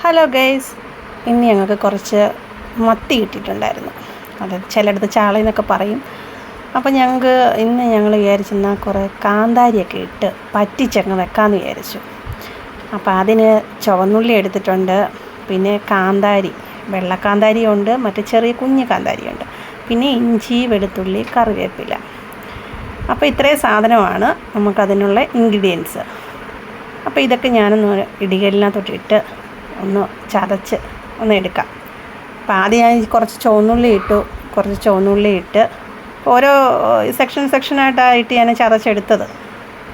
Hello guys, ഇന്ന് ഞങ്ങൾക്ക് കുറച്ച് മത്തി കിട്ടിയിട്ടുണ്ടായിരുന്നു. അത് ചിലയിടത്ത് ചാളയെന്നൊക്കെ പറയും. അപ്പോൾ ഞങ്ങൾ വിചാരിച്ചെന്നാൽ കുറേ കാന്താരിയൊക്കെ ഇട്ട് പറ്റിച്ചങ്ങ് വെക്കാമെന്ന് വിചാരിച്ചു. അപ്പോൾ അതിന് ചുവന്നുള്ളി എടുത്തിട്ടുണ്ട്, പിന്നെ കാന്താരി, വെള്ളക്കാന്താരിയുണ്ട്, മറ്റേ ചെറിയ കുഞ്ഞ് കാന്താരിയുണ്ട്, പിന്നെ ഇഞ്ചി, വെളുത്തുള്ളി, കറിവേപ്പില. അപ്പോൾ ഇത്രയും സാധനമാണ് നമുക്കതിനുള്ള ഇൻഗ്രീഡിയൻസ്. അപ്പോൾ ഇതൊക്കെ ഞാനൊന്ന് ഇടികല്ലിനകത്തോട്ടിട്ട് ഒന്ന് ചതച്ച് ഒന്ന് എടുക്കാം. അപ്പോൾ ആദ്യം ഞാൻ കുറച്ച് ചുവന്നുള്ളി ഇട്ട് ഓരോ സെക്ഷനായിട്ടായിട്ട് ഞാൻ ചതച്ചെടുത്തത്.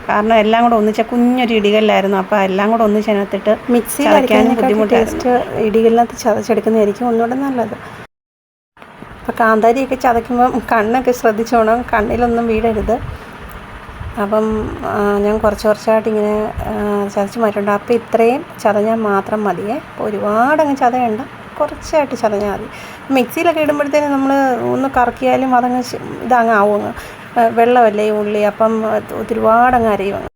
കാരണം എല്ലാം കൂടെ ഒന്നിച്ച കുഞ്ഞൊരു ഇടികല്ലായിരുന്നു. അപ്പോൾ എല്ലാം കൂടെ ഒന്നിച്ചതിനകത്തിട്ട് മിക്സിയിൽ അരയ്ക്കാനും ബുദ്ധിമുട്ടായിരുന്നു. ഇടികല്ലിനകത്ത് ചതച്ചെടുക്കുന്നതായിരിക്കും ഒന്നുകൂടെ നല്ലത്. അപ്പോൾ കാന്താരിയൊക്കെ ചതയ്ക്കുമ്പം കണ്ണൊക്കെ ശ്രദ്ധിച്ചോണം, കണ്ണിലൊന്നും വീഴരുത്. അപ്പം ഞാൻ കുറച്ചായിട്ട് ഇങ്ങനെ ചതച്ച് മാറ്റുന്നുണ്ട്. അപ്പോൾ ഇത്രയും ചതഞ്ഞാൽ മാത്രം മതിയേ. അപ്പോൾ ഒരുപാടങ്ങ് ചതയണ്ട, കുറച്ചായിട്ട് ചതഞ്ഞാൽ മതി. മിക്സിയിലൊക്കെ ഇടുമ്പോഴത്തേനും നമ്മൾ ഒന്ന് കറക്കിയാലും ഇതങ്ങ് ആവും, വെള്ളമല്ലേ ഈ ഉള്ളി, അപ്പം ഒരുപാടങ്ങ് അരയും.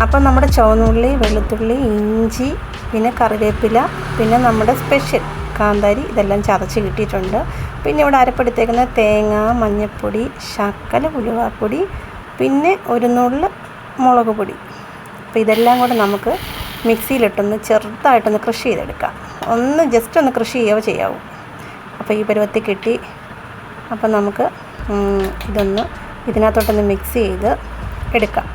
അപ്പം നമ്മുടെ ചുവന്നുള്ളി, വെളുത്തുള്ളി, ഇഞ്ചി, പിന്നെ കറിവേപ്പില, പിന്നെ നമ്മുടെ സ്പെഷ്യൽ കാന്താരി, ഇതെല്ലാം ചതച്ച് കിട്ടിയിട്ടുണ്ട്. പിന്നെ ഇവിടെ അരപ്പെടുത്തേക്കുന്ന തേങ്ങ, മഞ്ഞൾപ്പൊടി, ശകല ഉലുവാപ്പൊടി, പിന്നെ ഒരു നുള്ള് മുളക് പൊടി. അപ്പോൾ ഇതെല്ലാം കൂടെ നമുക്ക് മിക്സിയിലിട്ടൊന്ന് ചെറുതായിട്ടൊന്ന് ക്രഷ് ചെയ്തെടുക്കാം. ജസ്റ്റ് ഒന്ന് ക്രഷ് ചെയ്യാവൂ. അപ്പോൾ ഈ പരുവത്തിൽ കിട്ടി. അപ്പം നമുക്ക് ഇതിനകത്തോട്ടൊന്ന് മിക്സ് ചെയ്ത് എടുക്കാം.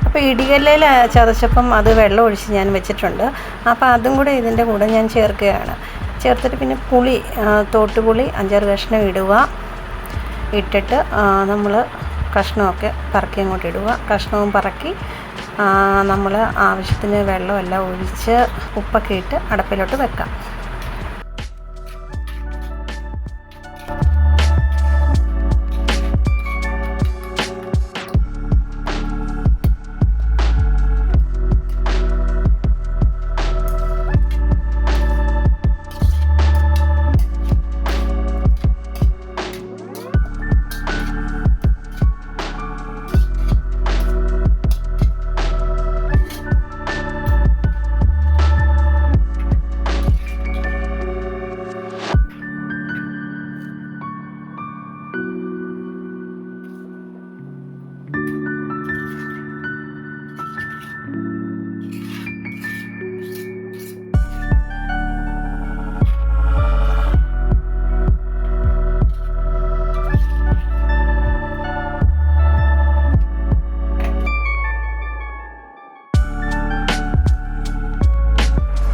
അപ്പോൾ ഇടികല്ലിൽ ചതച്ചപ്പം അത് വെള്ളം ഒഴിച്ച് ഞാൻ വെച്ചിട്ടുണ്ട്. അപ്പോൾ അതും കൂടെ ഇതിൻ്റെ കൂടെ ഞാൻ ചേർത്തിട്ട് പിന്നെ പുളി, തോട്ടുപുളി 5-6 കഷ്ണം ഇടുക. ഇട്ടിട്ട് നമ്മൾ കഷ്ണമൊക്കെ പറക്കി അങ്ങോട്ട് ഇടുക. കഷ്ണവും പറക്കി നമ്മൾ ആവശ്യത്തിന് വെള്ളമെല്ലാം ഒഴിച്ച് ഉപ്പൊക്കെ ഇട്ട് അടപ്പിലോട്ട് വെക്കാം.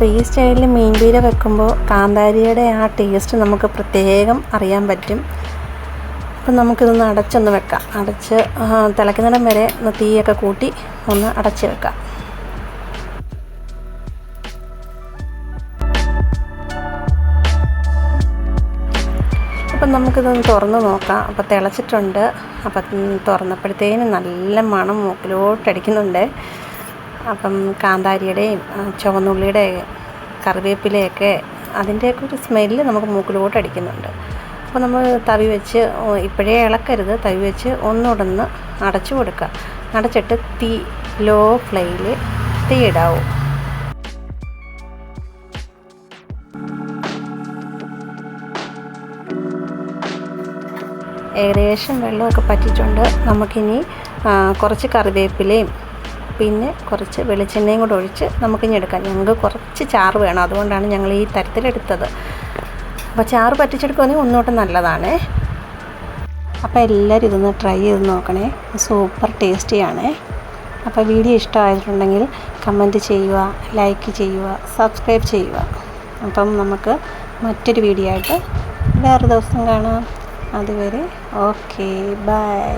അപ്പോൾ ഈ സ്റ്റൈലിൽ മീൻപീര വെക്കുമ്പോൾ കാന്താരിയുടെ ആ ടേസ്റ്റ് നമുക്ക് പ്രത്യേകം അറിയാൻ പറ്റും. അപ്പം നമുക്കിതൊന്ന് അടച്ചൊന്ന് വെക്കാം. അടച്ച് തിളയ്ക്കുന്നിടം വരെ തീയൊക്കെ കൂട്ടി ഒന്ന് അടച്ച് വെക്കാം. അപ്പം നമുക്കിതൊന്ന് തുറന്ന് നോക്കാം. അപ്പോൾ തിളച്ചിട്ടുണ്ട്. അപ്പം തുറന്നപ്പോഴത്തേനും നല്ല മണം മൂക്കിലോട്ടടിക്കുന്നുണ്ട്. അപ്പം കാന്താരിയുടെയും ചുവന്നുള്ളിയുടെ കറിവേപ്പിലയൊക്കെ അതിൻ്റെയൊക്കെ ഒരു സ്മെല്ല് നമുക്ക് മൂക്കിലോട്ട് അടിക്കുന്നുണ്ട്. അപ്പോൾ നമ്മൾ തവി വെച്ച് ഇപ്പോഴേ ഇളക്കരുത്, തവി വെച്ച് ഒന്നുകൂടെ അടച്ചു കൊടുക്കുക. അടച്ചിട്ട് ലോ ഫ്ലെയിമിൽ തീയിടാവൂ. ഏകദേശം വെള്ളമൊക്കെ പറ്റിയിട്ടുണ്ട്. നമുക്കിനി കുറച്ച് കറിവേപ്പിലയും പിന്നെ കുറച്ച് വെളിച്ചെണ്ണയും കൂടെ ഒഴിച്ച് നമുക്കിനി എടുക്കാം. ഞങ്ങൾക്ക് കുറച്ച് ചാറ് വേണം, അതുകൊണ്ടാണ് ഞങ്ങൾ ഈ തരത്തിലെടുത്തത്. അപ്പോൾ ചാറ് പറ്റിച്ചെടുക്കുകയാണെങ്കിൽ ഒന്നുകൂടെ നല്ലതാണേ. അപ്പോൾ എല്ലാവരും ഇതൊന്ന് ട്രൈ ചെയ്ത് നോക്കണേ, സൂപ്പർ ടേസ്റ്റിയാണേ. അപ്പോൾ വീഡിയോ ഇഷ്ടമായിട്ടുണ്ടെങ്കിൽ കമൻറ്റ് ചെയ്യുക, ലൈക്ക് ചെയ്യുക, സബ്സ്ക്രൈബ് ചെയ്യുക. അപ്പം നമുക്ക് മറ്റൊരു വീഡിയോ ആയിട്ട് വേറെ ദിവസം കാണാം. അതുവരെ ഓക്കെ, ബൈ.